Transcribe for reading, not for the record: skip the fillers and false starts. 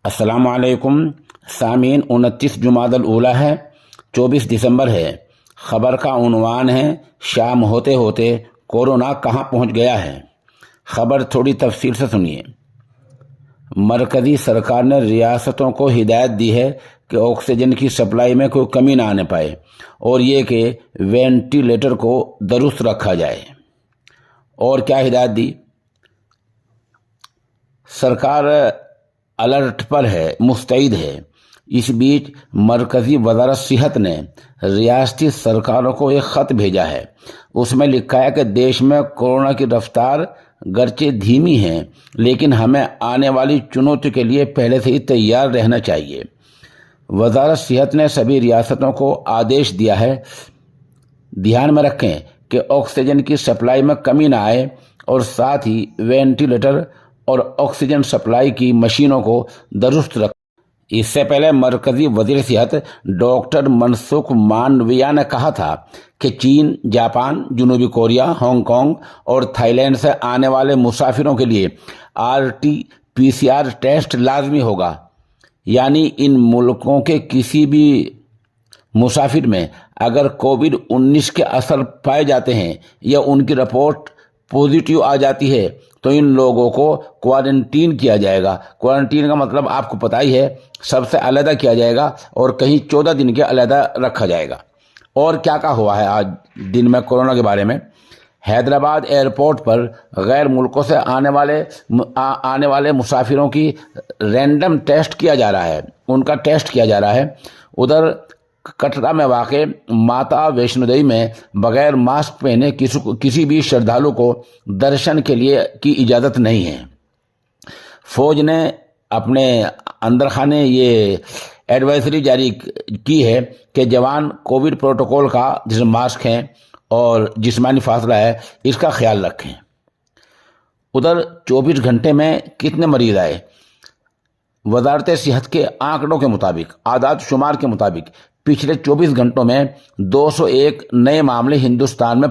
السلام علیکم سامعین، 29 جمادی الاولیٰ ہے، 24 دسمبر ہے۔ خبر کا عنوان ہے شام ہوتے ہوتے کورونا کہاں پہنچ گیا ہے۔ خبر تھوڑی تفصیل سے سنیے۔ مرکزی سرکار نے ریاستوں کو ہدایت دی ہے کہ آکسیجن کی سپلائی میں کوئی کمی نہ آنے پائے اور یہ کہ وینٹیلیٹر کو درست رکھا جائے۔ اور کیا ہدایت دی؟ سرکار الرٹ پر ہے، مستعد ہے۔ اس بیچ مرکزی وزارت صحت نے ریاستی سرکاروں کو ایک خط بھیجا ہے۔ اس میں لکھا ہے کہ دیش میں کورونا کی رفتار گرچہ دھیمی ہے لیکن ہمیں آنے والی چنوتی کے لیے پہلے سے ہی تیار رہنا چاہیے۔ وزارت صحت نے سبھی ریاستوں کو آدیش دیا ہے دھیان میں رکھیں کہ آکسیجن کی سپلائی میں کمی نہ آئے اور ساتھ ہی وینٹیلیٹر اور آکسیجن سپلائی کی مشینوں کو درست رکھیں۔ اس سے پہلے مرکزی وزیر صحت ڈاکٹر منسکھ مانڈویا نے کہا تھا کہ چین، جاپان، جنوبی کوریا، ہانگ کانگ اور تھائی لینڈ سے آنے والے مسافروں کے لیے RT-PCR ٹیسٹ لازمی ہوگا، یعنی ان ملکوں کے کسی بھی مسافر میں اگر کووڈ-19 کے اثر پائے جاتے ہیں یا ان کی رپورٹ پازیٹیو آ جاتی ہے تو ان لوگوں کو کوارنٹین کیا جائے گا۔ کوارنٹین کا مطلب آپ کو پتہ ہی ہے، سب سے علیحدہ کیا جائے گا اور کہیں 14 دن کے علیحدہ رکھا جائے گا۔ اور کیا ہوا ہے آج دن میں کورونا کے بارے میں؟ حیدرآباد ایئرپورٹ پر غیر ملکوں سے آنے والے مسافروں کی رینڈم ٹیسٹ کیا جا رہا ہے، ان کا ٹیسٹ کیا جا رہا ہے۔ ادھر کٹرا میں واقع ماتا ویشنو دیوی میں بغیر ماسک پہنے کسی بھی شردھالو کو درشن کے لیے کی اجازت نہیں ہے۔ فوج نے اپنے اندرخانے یہ ایڈوائزری جاری کی ہے کہ جوان کووڈ پروٹوکول کا، جس میں ماسک ہیں اور جسمانی فاصلہ ہے، اس کا خیال رکھیں۔ ادھر 24 گھنٹے میں کتنے مریض آئے؟ وزارت صحت کے آنکڑوں کے مطابق، اعداد شمار کے مطابق پچھلے 24 گھنٹوں میں 201 نئے معاملے ہندوستان میں